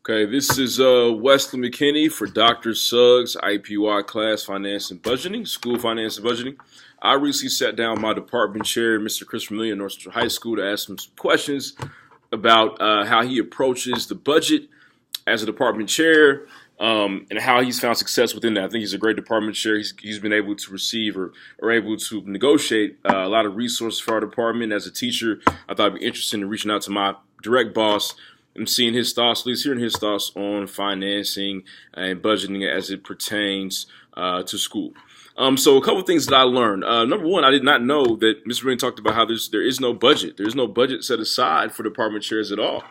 Okay, this is Wesley McKinney for Dr. Suggs, IPY class, Finance and Budgeting, School Finance and Budgeting. I recently sat down with my department chair, Mr. Vermillion, North Central High School, to ask him some questions about how he approaches the budget as a department chair and how he's found success within that. I think he's a great department chair. He's been able to receive or able to negotiate a lot of resources for our department. As a teacher, I thought it'd be interesting in reaching out to my direct boss and seeing his thoughts, at least hearing his thoughts on financing and budgeting as it pertains to school. So a couple of things that I learned. Number one, I did not know that Mr. Rain talked about how there is no budget. There's no budget set aside for department chairs at all.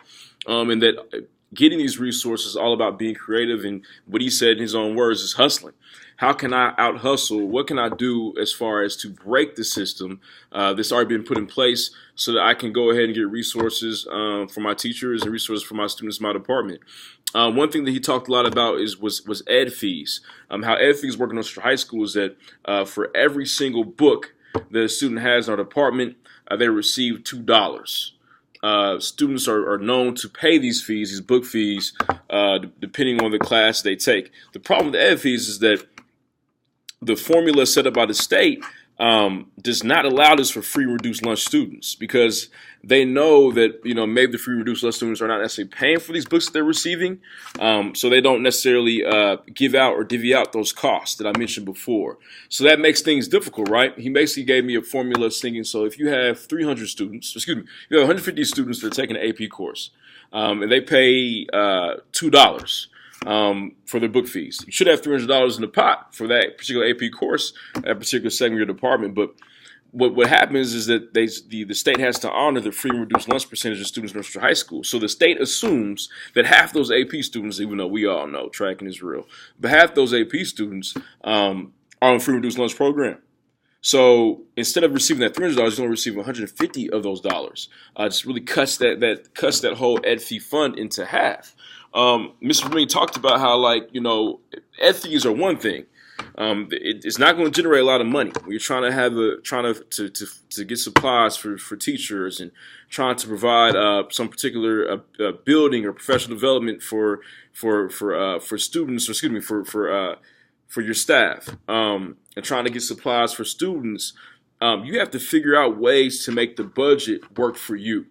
And that getting these resources is all about being creative, and what he said in his own words is hustling. How can I out hustle? What can I do as far as to break the system that's already been put in place so that I can go ahead and get resources for my teachers and resources for my students in my department? One thing that he talked a lot about was ed fees. How ed fees work in North Central High School is that for every single book that a student has in our department, they receive $2. Students are known to pay these fees, these book fees, depending on the class they take. The problem with ed fees is that the formula set up by the state does not allow this for free reduced lunch students, because they know that maybe the free reduced lunch students are not necessarily paying for these books that they're receiving, so they don't necessarily give out or divvy out those costs that I mentioned before. So that makes things difficult, right? He basically gave me a formula thinking, so if you have 300 students, you have 150 students that are taking an AP course, and they pay $2 for their book fees. You should have $300 in the pot for that particular AP course, that particular segment of your department. But what happens is that the state has to honor the free and reduced lunch percentage of students in North Central High School. So the state assumes that half those AP students, even though we all know tracking is real, but half those AP students are on a free and reduced lunch program. So instead of receiving that $300, you're going to receive 150 of those dollars. Just really cuts that whole ed fee fund into half. Mr. Vermillion talked about how, ed fees are one thing. It's not going to generate a lot of money. When you're trying to get supplies for teachers and trying to provide some particular building or professional development for students, or excuse me, for your staff, and trying to get supplies for students, you have to figure out ways to make the budget work for you.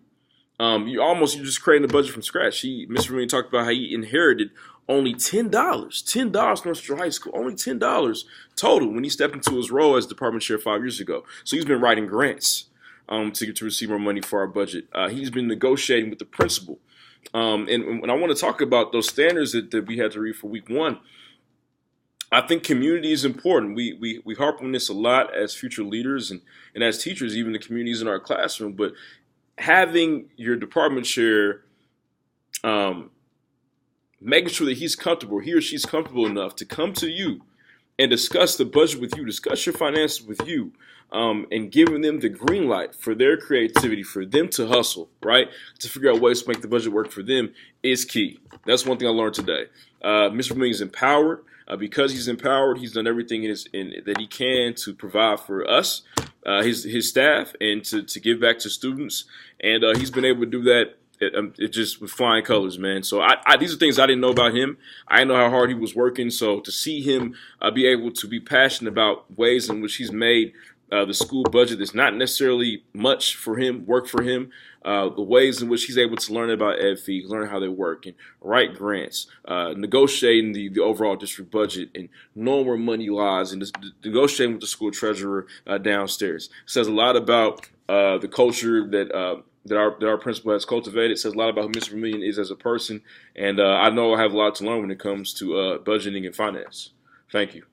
You're just creating a budget from scratch. Mr. Vermillion talked about how he inherited only $10 from North Central High School, only $10 total when he stepped into his role as department chair 5 years ago. So he's been writing grants to receive more money for our budget. He's been negotiating with the principal. And when I want to talk about those standards that we had to read for week one, I think community is important. We harp on this a lot as future leaders and as teachers, even the communities in our classroom. But having your department chair making sure that he or she's comfortable enough to come to you and discuss the budget with you, discuss your finances with you, and giving them the green light for their creativity, for them to hustle, right? To figure out ways to make the budget work for them is key. That's one thing I learned today. Mr. Vermillion is empowered. Because he's empowered, he's done everything that he can to provide for us, his staff, and to give back to students. And he's been able to do that it just with flying colors, man. So these are things I didn't know about him. I didn't know how hard he was working. So to see him be able to be passionate about ways in which he's made the school budget that's not necessarily much for him, work for him, the ways in which he's able to learn about ed fees, learn how they work, and write grants, negotiating the overall district budget, and knowing where money lies, and negotiating with the school treasurer downstairs. It says a lot about the culture that our principal has cultivated. It says a lot about who Mr. Vermillion is as a person, and I know I have a lot to learn when it comes to budgeting and finance. Thank you.